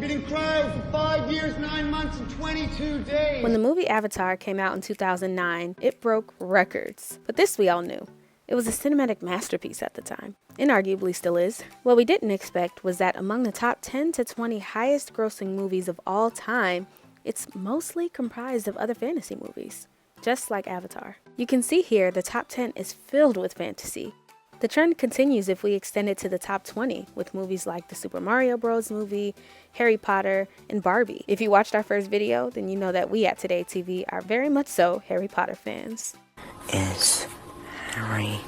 been in cryo for 5 years, 9 months, and 22 days. When the movie Avatar came out in 2009, it broke records. But this we all knew. It was a cinematic masterpiece at the time, and arguably still is. What we didn't expect was that among the top 10 to 20 highest grossing movies of all time, it's mostly comprised of other fantasy movies, just like Avatar. You can see here the top 10 is filled with fantasy. The trend continues if we extend it to the top 20 with movies like the Super Mario Bros. Movie, Harry Potter, and Barbie. If you watched our first video, then you know that we at Today TV are very much so Harry Potter fans. Is Harry.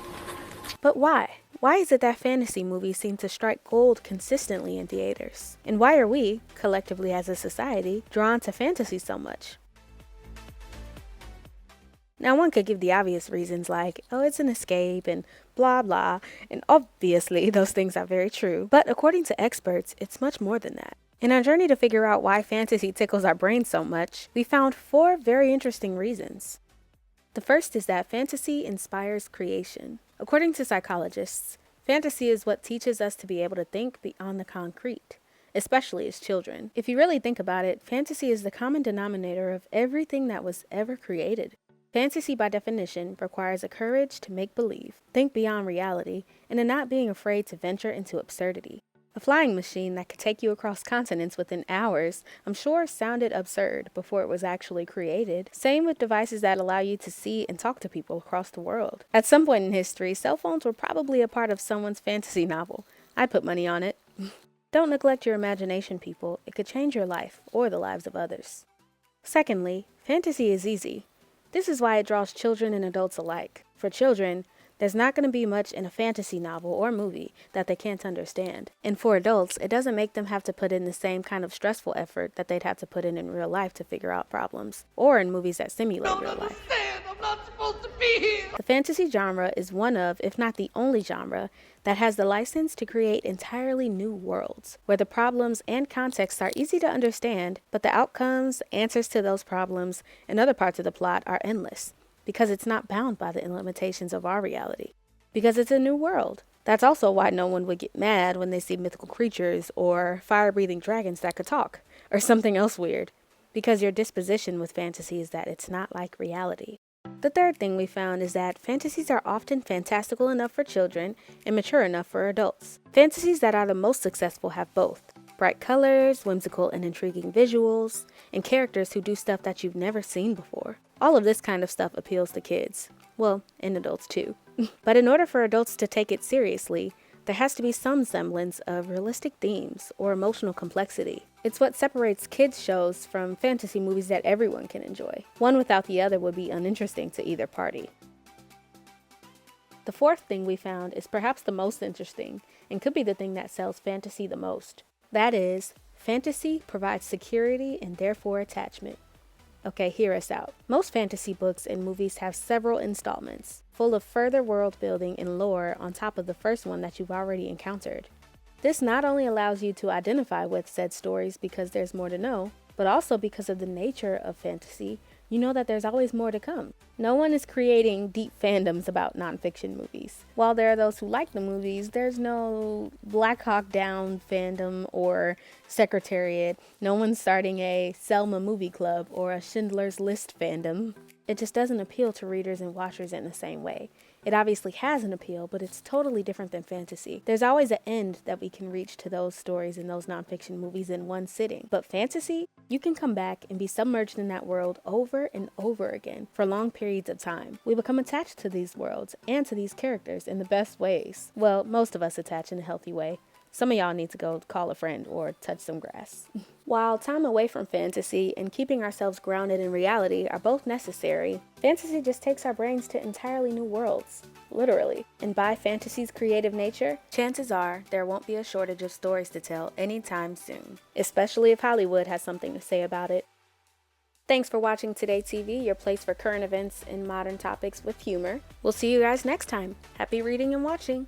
But why? Why is it that fantasy movies seem to strike gold consistently in theaters? And why are we, collectively as a society, drawn to fantasy so much? Now, one could give the obvious reasons like, oh, it's an escape and blah blah, and obviously those things are very true. But according to experts, it's much more than that. In our journey to figure out why fantasy tickles our brains so much, we found 4 very interesting reasons. The first is that fantasy inspires creation. According to psychologists, fantasy is what teaches us to be able to think beyond the concrete, especially as children. If you really think about it, fantasy is the common denominator of everything that was ever created. Fantasy, by definition, requires a courage to make believe, think beyond reality, and a not being afraid to venture into absurdity. A flying machine that could take you across continents within hours, I'm sure sounded absurd before it was actually created. Same with devices that allow you to see and talk to people across the world. At some point in history, cell phones were probably a part of someone's fantasy novel. I put money on it. Don't neglect your imagination, people. It could change your life or the lives of others. Secondly, fantasy is easy. This is why it draws children and adults alike. For children, there's not going to be much in a fantasy novel or movie that they can't understand. And for adults, it doesn't make them have to put in the same kind of stressful effort that they'd have to put in real life to figure out problems, or in movies that simulate real life. I'm not supposed to be here. The fantasy genre is one of, if not the only genre, that has the license to create entirely new worlds, where the problems and contexts are easy to understand, but the outcomes, answers to those problems, and other parts of the plot are endless, because it's not bound by the limitations of our reality, because it's a new world. That's also why no one would get mad when they see mythical creatures or fire-breathing dragons that could talk, or something else weird, because your disposition with fantasy is that it's not like reality. The third thing we found is that fantasies are often fantastical enough for children and mature enough for adults. Fantasies that are the most successful have both. Bright colors, whimsical and intriguing visuals, and characters who do stuff that you've never seen before. All of this kind of stuff appeals to kids. Well, and adults too. But in order for adults to take it seriously, there has to be some semblance of realistic themes or emotional complexity. It's what separates kids' shows from fantasy movies that everyone can enjoy. One without the other would be uninteresting to either party. The fourth thing we found is perhaps the most interesting, and could be the thing that sells fantasy the most. That is, fantasy provides security and therefore attachment. Okay, hear us out. Most fantasy books and movies have several installments, full of further world building and lore on top of the first one that you've already encountered. This not only allows you to identify with said stories because there's more to know, but also because of the nature of fantasy, you know that there's always more to come. No one is creating deep fandoms about nonfiction movies. While there are those who like the movies, there's no Black Hawk Down fandom or Secretariat. No one's starting a Selma movie club or a Schindler's List fandom. It just doesn't appeal to readers and watchers in the same way. It obviously has an appeal, but it's totally different than fantasy. There's always an end that we can reach to those stories and those nonfiction movies in one sitting. But fantasy, you can come back and be submerged in that world over and over again for long periods of time. We become attached to these worlds and to these characters in the best ways. Well, most of us attach in a healthy way. Some of y'all need to go call a friend or touch some grass. While time away from fantasy and keeping ourselves grounded in reality are both necessary, fantasy just takes our brains to entirely new worlds, literally. And by fantasy's creative nature, chances are there won't be a shortage of stories to tell anytime soon, especially if Hollywood has something to say about it. Thanks for watching Today TV, your place for current events and modern topics with humor. We'll see you guys next time. Happy reading and watching!